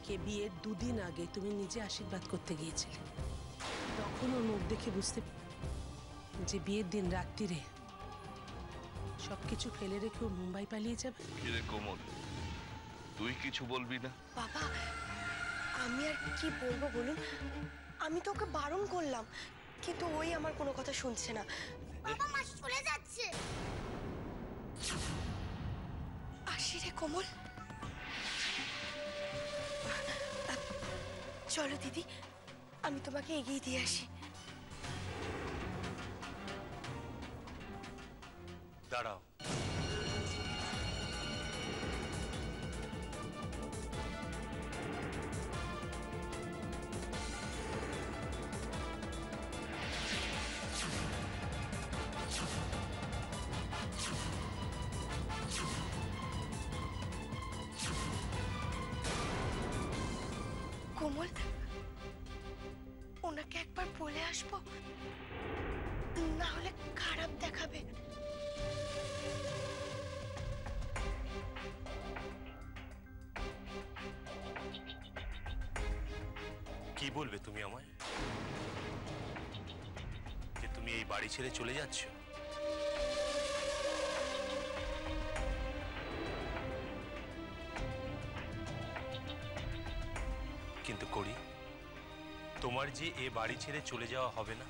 মেয়েকে বিয়ের দুদিন আগে তুমি নিজে আশীর্বাদ করতে গিয়েছিলে। তখন ওর মুখ দেখে বুঝতে যে বিয়ের দিন রাত্রিরে সবকিছু ফেলে রেখে ও মুম্বাই পালিয়ে যাবে। কিরে কোমল, তুই কিছু বলবি না? বাবা, আমি আর কি বলবো বলুন? আমি তো ওকে বারণ করলাম, কিন্তু ওই আমার কোনো কথা শুনছে না। বাবা মা চলে যাচ্ছে। আসি রে কোমল। চলো দিদি, আমি তোমাকে এগিয়ে দিয়ে আসি। দাঁড়াও। কোমল, ওনাকে একবার বলে আসবো, না হলে খারাপ দেখাবে। কি বলবে তুমি আমায়? যে তুমি এই বাড়ি ছেড়ে চলে যাচ্ছ? কিন্তু করি, তোমার যে এ বাড়ি ছেড়ে চলে যাওয়া হবে না।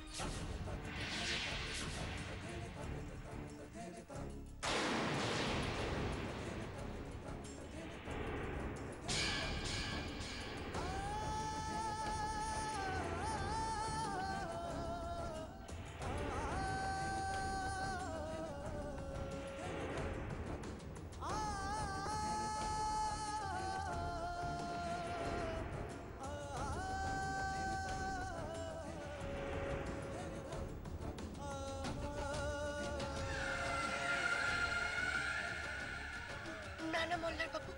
না না মল্লার বাবু,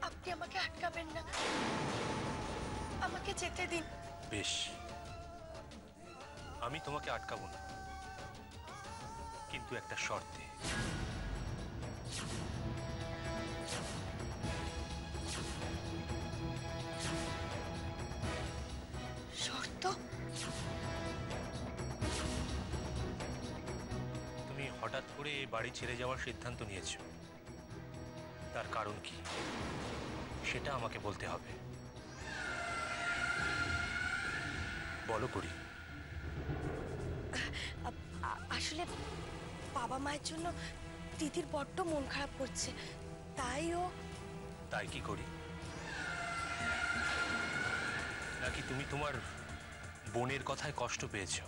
আপনি আমাকে আটকাবেন না, আমাকে যেতে দিন। বেশ, আমি তোমাকে আটকাবো না, কিন্তু একটা শর্তে। শর্ত? তুমি হঠাৎ করে এই বাড়ি ছেড়ে যাওয়ার সিদ্ধান্ত নিয়েছো, তার কারণ কি সেটা আমাকে বলতে হবে। বলো করি। আসলে বাবা মায়ের জন্য দিদির বড্ড মন খারাপ করছে, তাই ও। তাই কি করি? নাকি তুমি তোমার বোনের কথায় কষ্ট পেয়েছো,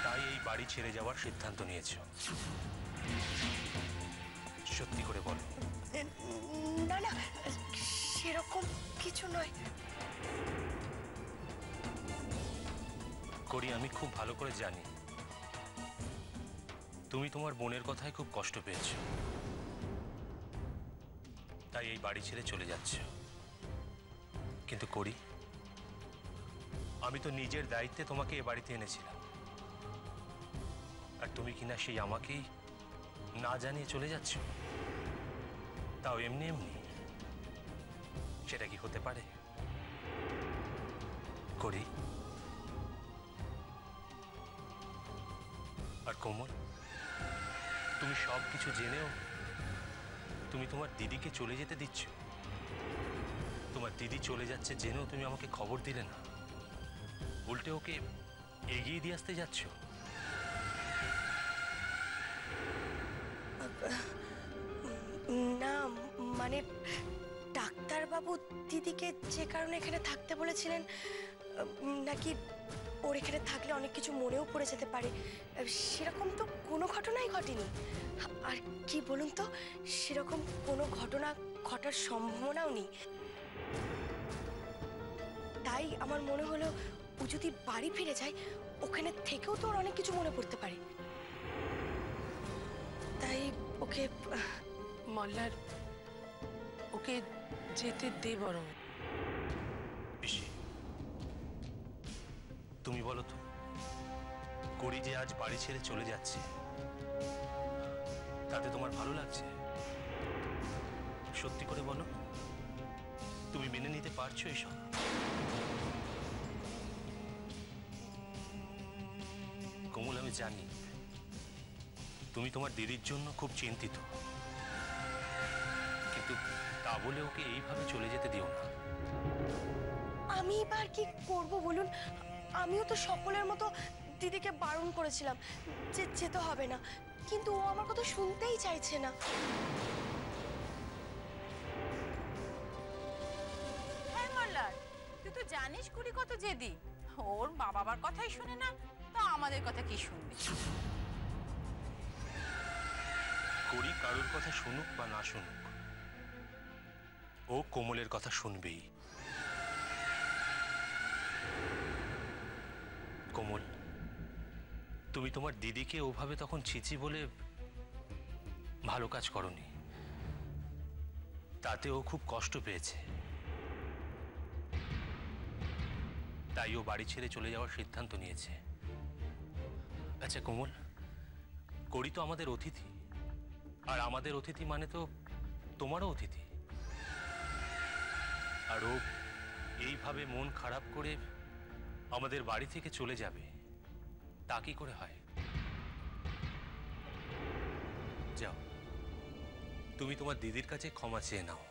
তাই এই বাড়ি ছেড়ে যাওয়ার সিদ্ধান্ত নিয়েছো? সত্যি করে বলো। না না, সেরকম কিছু নয়। করি, আমি খুব ভালো করে জানি তুমি তোমার বোনের কথায় খুব কষ্ট পেয়েছো, তাই এই বাড়ি ছেড়ে চলে যাচ্ছ। কিন্তু করি, আমি তো নিজের দায়িত্বে তোমাকে এ বাড়িতে এনেছিলাম, আর তুমি কিনা সেই আমাকেই না জানিয়ে চলে যাচ্ছ, তাও এমনি এমনি। সেটা কি হতে পারে করি? আর কোমল, তুমি সব কিছু জেনেও তুমি তোমার দিদিকে চলে যেতে দিচ্ছ। তোমার দিদি চলে যাচ্ছে জেনেও তুমি আমাকে খবর দিলে না, উল্টে ওকে এগিয়ে দিয়ে আসতে যাচ্ছ। না মানে ডাক্তারবাবু দিদিকে যে কারণে এখানে থাকতে বলেছিলেন, নাকি ওর এখানে থাকলে অনেক কিছু মনেও পড়ে যেতে পারে, সেরকম তো কোনো ঘটনাই ঘটেনি। আর কি বলুন তো, সেরকম কোনো ঘটনা ঘটার সম্ভাবনাও নেই। তাই আমার মনে হলো ও যদি বাড়ি ফিরে যায়, ওখানে থেকেও তো ওর অনেক কিছু মনে পড়তে পারে। তাই ওকে মল্লার, ওকে যেতে দে বরং। পিসি, তুমি বলো তো, করি যে আজ বাড়ি ছেড়ে চলে যাচ্ছে, তাতে তোমার ভালো লাগছে? সত্যি করে বলো, তুমি মেনে নিতে পারছো এসব? কোমল, আমি জানি তুমি তোমার দিদির জন্য খুব চিন্তিত, কিন্তু তা বলে ওকে এইভাবে চলে যেতে দিও না। আমি এবার কি করব বলুন? আমিও তো সকলের মতো দিদিকে বারণ করেছিলাম যে যেতে হবে না, কিন্তু ও আমার কথা শুনতেই চাইছে না। হ্যাঁ মল্লার, তুই তো জানিস কুড়ি কত জেদি। ওর মা বাবার কথাই শুনে না, তো আমাদের কথা কি শুনবে? করি কারোর কথা শুনুক বা না শুনুক, ও কোমলের কথা শুনবেই। কোমল, তুমি তোমার দিদিকে ওভাবে তখন ছিচি বলে ভালো কাজ করনি, তাতে ও খুব কষ্ট পেয়েছে, তাই ও বাড়ি ছেড়ে চলে যাওয়ার সিদ্ধান্ত নিয়েছে। আচ্ছা কোমল, করি তো আমাদের অতিথি, আর আমাদের অতিথি মানে তো তোমারও অতিথি, আর ও এইভাবে মন খারাপ করে আমাদের বাড়ি থেকে চলে যাবে, তা কি করে হয়? যাও, তুমি তোমার দিদির কাছে ক্ষমা চেয়ে নাও।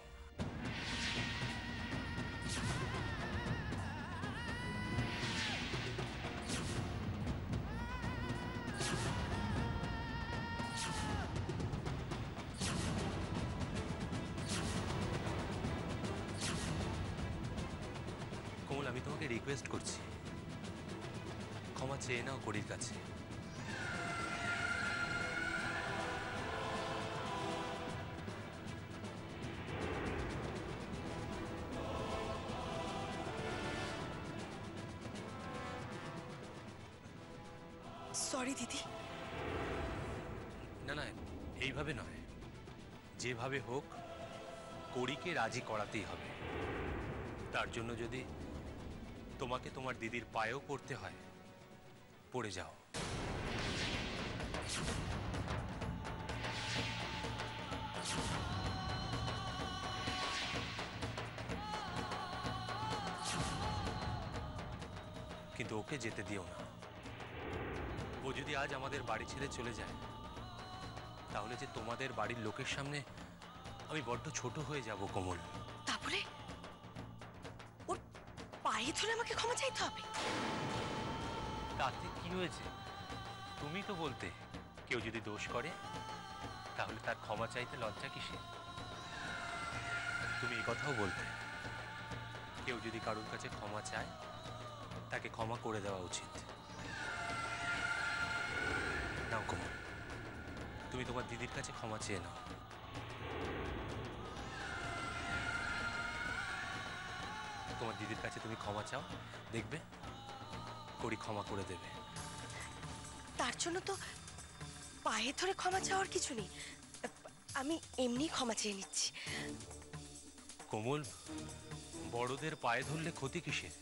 কোমল, আমি তোমাকে রিকোয়েস্ট করছি, ক্ষমা চেয়ে নাও করির কাছে। সরি দিদি। না না, এইভাবে নয়, যেভাবে হোক করিকে রাজি করাতেই হবে। তার জন্য যদি তোমাকে তোমার দিদির পায়েও পড়তে হয়, পড়ে যাও। কিন্তু ওকে যেতে দিও না। ও যদি আজ আমাদের বাড়ি ছেড়ে চলে যায়, তাহলে যে তোমাদের বাড়ির লোকের সামনে আমি বড্ড ছোট হয়ে যাব কোমল। তারপরে ওর পায়ে ধরে আমাকে ক্ষমা চাইতে হবে? তাতে কি হয়েছে? তুমি তো বলতে কেউ যদি দোষ করে তাহলে তার ক্ষমা চাইতে লজ্জা কিসে? তুমি এই কথাও বলতে কেউ যদি কারোর কাছে ক্ষমা চায় তাকে ক্ষমা করে দেওয়া উচিত। নাও কোমল, তুমি তোমার দিদির কাছে ক্ষমা চেয়ে নাও। তোমার দিদির কাছে তুমি ক্ষমা চাও, দেখবে করি ক্ষমা করে দেবে। তার জন্য তো পায়ে ধরে ক্ষমা চাওয়ার কিছু নেই, আমি এমনি ক্ষমা চেয়ে নিচ্ছি। কোমল, বড়দের পায়ে ধরলে ক্ষতি কিসের?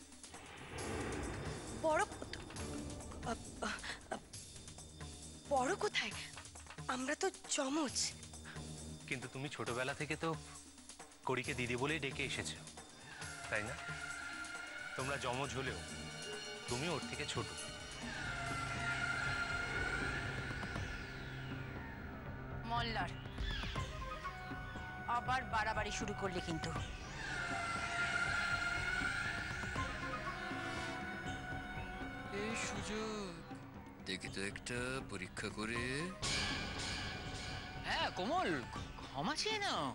বড় বড় কোথায়? আমরা তো যমজ। কিন্তু তুমি ছোটবেলা থেকে তো করিকে দিদি বলেই ডেকে এসেছো, তাই না? তোমরা যমজ হলেও তুমি ওর থেকে ছোট। মল্লার, আবার বাড়াবাড়ি শুরু করলে কিন্তু। এই সুযোগ দেখি তো একটা পরীক্ষা করে। হ্যাঁ কোমল, ক্ষমা চেয়ে নাও।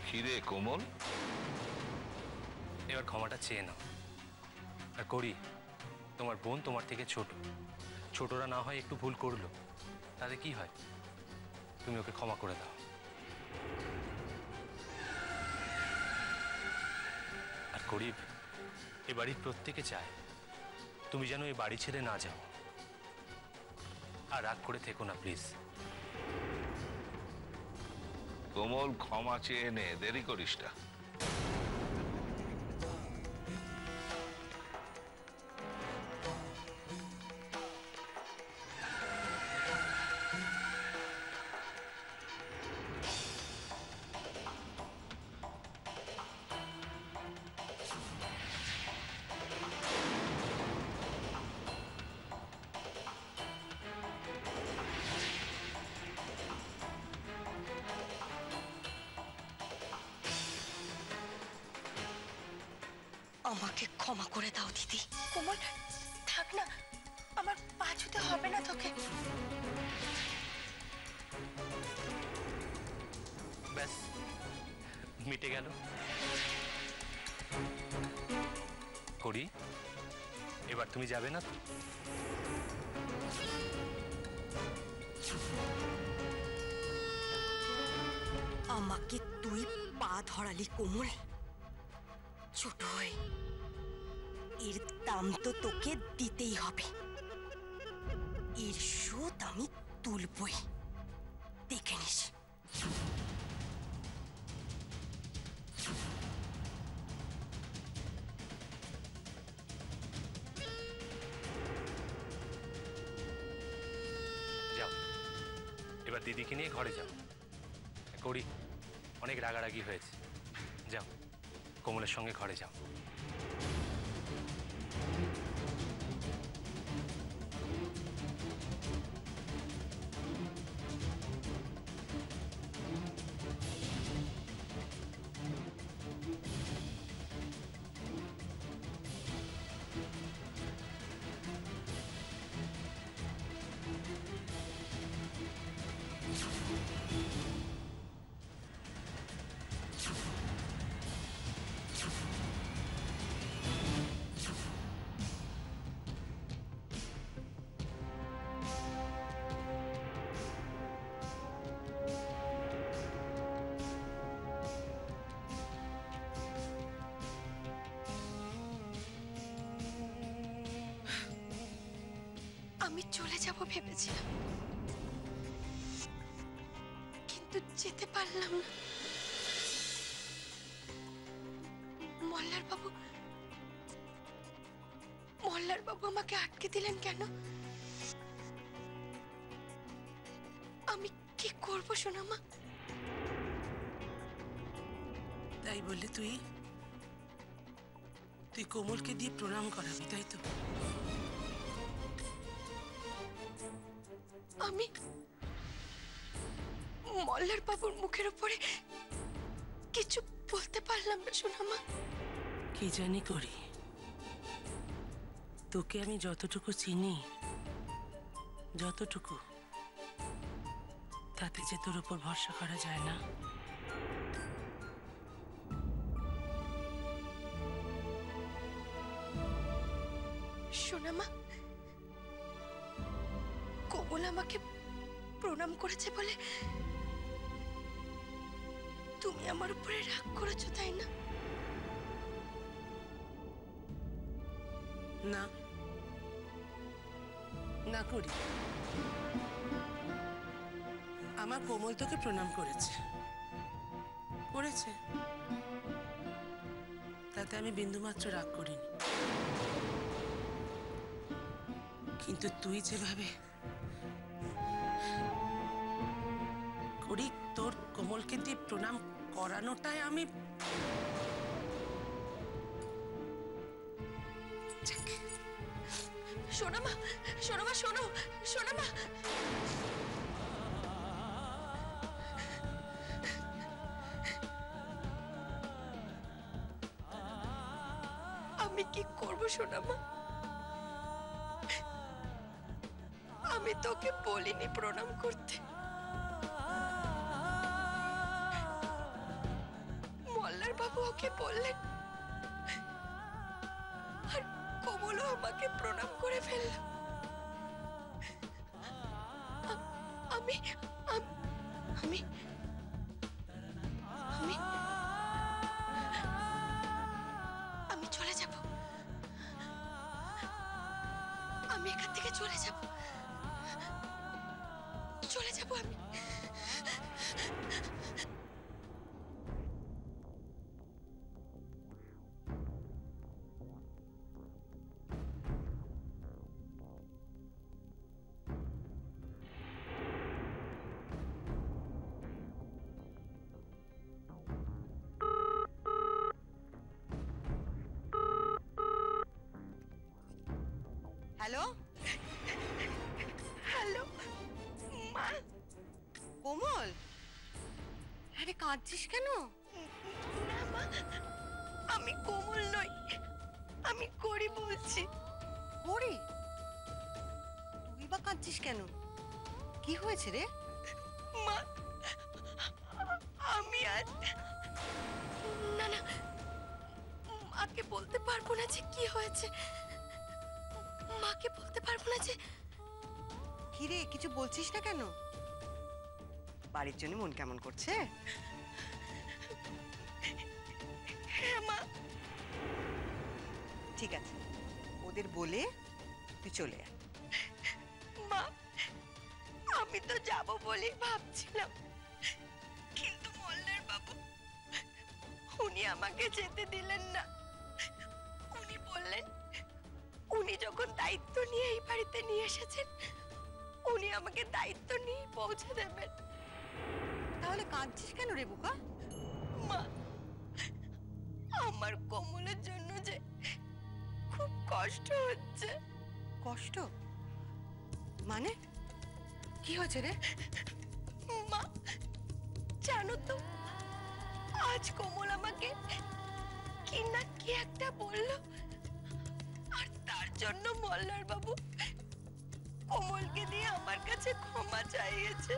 খিরে কোমল, এবার ক্ষমাটা চেয়ে নাও। আর করি, তোমার বোন তোমার থেকে ছোট, ছোটরা না হয় একটু ভুল করলো, তাতে কি হয়? তুমি ওকে ক্ষমা করে দাও। আর করি, এ বাড়ির প্রত্যেকে চায় তুমি যেন এই বাড়ি ছেড়ে না যাও। আর রাগ করে থেকো না প্লিজ। কোমল ক্ষমা চেয়ে নে, দেরি করিস না। আমাকে ক্ষমা করে দাও দিদি। কোমল থাক না, আমার পা ছুতে হবে না তোকে। ব্যাস মিটে গেল। করি, এবার তুমি যাবে না তো? আমাকে তুই পা ধরালি কোমল, ছোট হয়ে। এর দাম তো তোকে দিতেই হবে। এর শোধ আমি তুলবই, দেখে নিস। যাও, এবার দিদিকে নিয়ে ঘরে যাও। করি, অনেক রাগারাগি হয়েছে। যাও, কোমলের সঙ্গে ঘরে যাও। আমি চলে যাব ভেবেছিলাম, কিন্তু যেতে পারলাম না। মল্লার বাবু আমাকে আটকে দিলেন কেন? আমি কি করব সোনামা? তাই বললে তুই কোমলকে দিয়ে প্রণাম করাবি, তাই তো? আমি মল্লার বাবুর মুখের উপরে কিছু বলতে পারলাম না সোনামা। কি জানি করি, তোকে আমি যতটুকু চিনি, যতটুকু, তাতে যে তোর উপর ভরসা করা যায় না। সোনামা, কোমল আমাকে প্রণাম করেছে বলে তুমি আমার উপরে রাগ করেছো, তাই না? না না করি, আমার কোমল তোকে প্রণাম করেছে, তাতে আমি বিন্দুমাত্র রাগ করিনি। কিন্তু তুই যেভাবে করি, তোর কোমলকে দিয়ে প্রণাম করানোটাই আমি সোনামা, সোনামা শোনো, সোনামা। আমি কি করব সোনামা? আমি তোকে বলিনি প্রণাম করতে। মল্লার বাবু ওকে বললেন, আর কোমলও আমাকে প্রণাম করে ফেলল। আমি আমি আমি আমি চলে যাব, আমি এখান থেকে চলে যাব আমি। হ্যালো হ্যালো মা। কোমল, আরে কাঁদছিস কেন? না মা, আমি কোমল নই, আমি করি বলছি। করি? তুই বা কাঁদছিস কেন? কি হয়েছে রে? মা, আমি আজ না না মাকে বলতে পারবো না যে কি হয়েছে। মাকে বলতে পারবো না যে। কি রে, কিছু বলছিস না কেন? বাড়ির জন্য মন কেমন করছে? হ্যাঁ মা। ঠিক আছে, ওদের বলে তুই চলে আয়। মা, আমি তো যাব বলেই ভাবছিলাম, কিন্তু মল্লার বাবু উনি আমাকে যেতে দিলেন না। উনি বললেন উনি যখন দায়িত্ব নিয়ে এই বাড়িতে নিয়ে এসেছেন, উনি আমাকে দায়িত্ব নিয়ে পৌঁছে দেবেন। তাহলে কাঁদছিস কেন রে বোকা? মা, আমার কোমলের জন্য যে খুব কষ্ট হচ্ছে। কষ্ট মানে? কি হয়েছে রে? মা, জানো তো আজ কোমল আমাকে কি না কি একটা বলল, আর তার জন্য মল্লার বাবু কোমলকে দিয়ে আমার কাছে ক্ষমা চাইছে।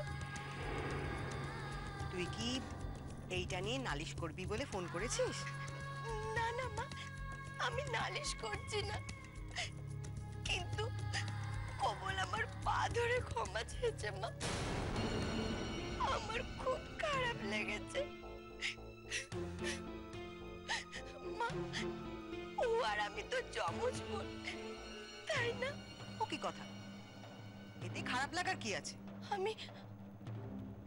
তুই কি এইটা নিয়ে নালিশ করবি বলে ফোন করেছিস? না না মা, আমি নালিশ করছি না, কিন্তু কোমল আমার পা ধরে ক্ষমা চেয়েছে। মা, আমার খুব খারাপ লেগেছে। মা, ও আর আমি তো যমজ বোন, তাই না? ও কি কথা? এতে খারাপ লাগার কি আছে? আমি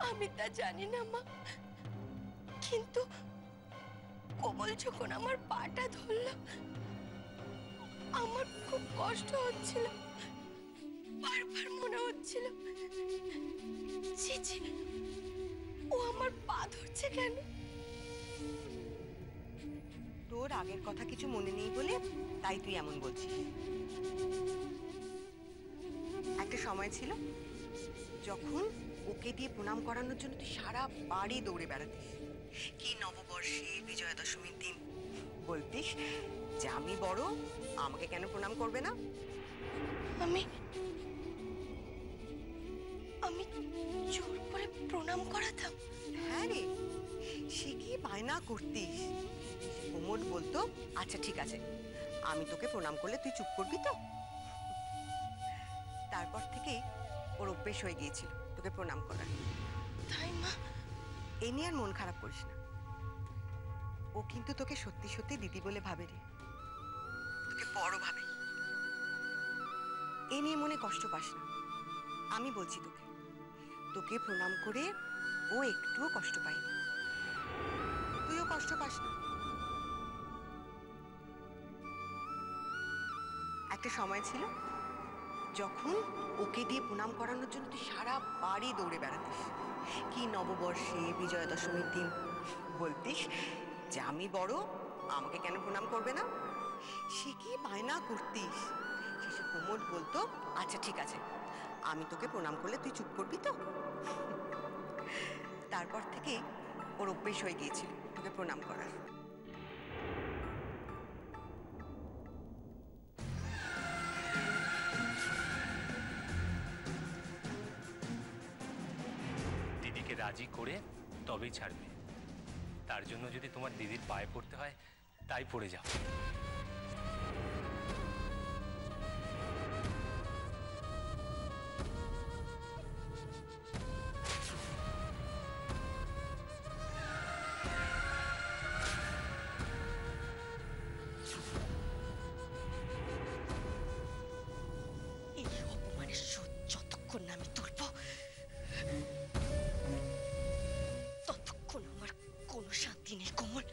আমি তা জানি না মা, কিন্তু কোমল যখন আমার পাটা ধরল, আমার খুব কষ্ট হচ্ছিল। বারবার মনে হচ্ছিল ছি ছি, ও আমার পা ধরছে কেন? তোর আগের কথা কিছু মনে নেই বলে তাই তুই এমন বলছিস। একটা সময় ছিল যখন ওকে দিয়ে প্রণাম করানোর জন্য তুই সারা বাড়ি দৌড়ে বেড়াতিস। কি নববর্ষে, বিজয়া দশমীর দিন বলতিস যে আমি বড়, আমাকে কেন প্রণাম করবে না? আমি আমি জোর করে প্রণাম করাতাম। হ্যাঁ রে, সে কি বায়না করতিস। কোমল বলতো আচ্ছা ঠিক আছে, আমি তোকে প্রণাম করলে তুই চুপ করবি তো। তারপর থেকেই ওর অভ্যেস হয়ে গিয়েছিল তোকে প্রণাম করার। তাই মা? এ নিয়ে আর মন খারাপ করিস না। ও কিন্তু তোকে সত্যি সত্যি দিদি বলে ভাবে রে, তোকে বড় ভাবে। এ নিয়ে মনে কষ্ট পাস না। আমি বলছি তোকে, তোকে প্রণাম করে ও একটুও কষ্ট পায়নি, তুইও কষ্ট পাস না। একটা সময় ছিল যখন ওকে দিয়ে প্রণাম করানোর জন্য তুই সারা বাড়ি দৌড়ে বেড়াতিস। কি নববর্ষে, বিজয়া দশমীর দিন বলতিস যে আমি বড়, আমাকে কেন প্রণাম করবে না। সে কি বায়না করতিস। শেষে কোমল বলতো আচ্ছা ঠিক আছে, আমি তোকে প্রণাম করলে তুই চুপ করবি তো। তারপর থেকে ওর অভ্যেস হয়ে গিয়েছিল তোকে প্রণাম করার। দিদিকে রাজি করে তবেই ছাড়বে। তার জন্য যদি তোমার দিদির পায়ে পড়তে হয় তাই পড়ে যাও। এই অপমানের শোধ যতক্ষণ না আমি তুলব, ততক্ষণ আমার কোনো শান্তি নেই কোমল,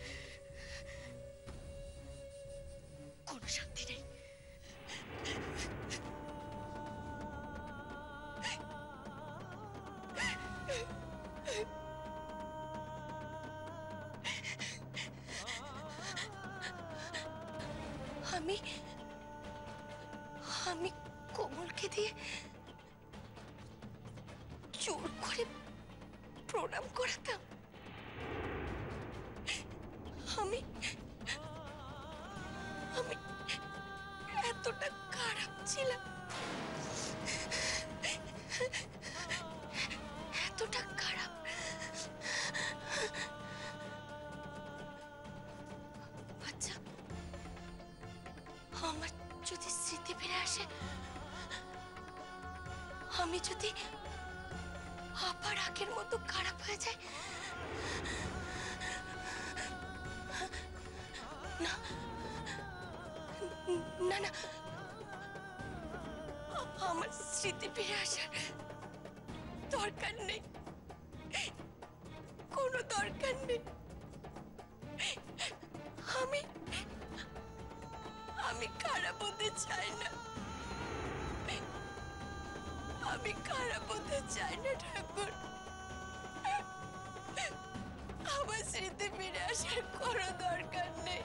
কোনো শান্তি নেই। আমি আমি কোমলকে দিয়ে জোর করে প্রণাম করাতাম। আমি আমি খারাপ ছিলাম, এতটা খারাপ। আচ্ছা, আমার যদি স্মৃতি ফিরে আসে, আমি যদি আবার আগের মতো খারাপ হয়ে যায়, না না না, আমার স্মৃতি ফিরে আসার দরকার নেই, কোনো দরকার নেই। আমি আমি খারাপ হতে চাই না, আমি খারাপ হতে চাই না ঠাকুর। আমার স্মৃতি ফিরে আসার কোনো দরকার নেই।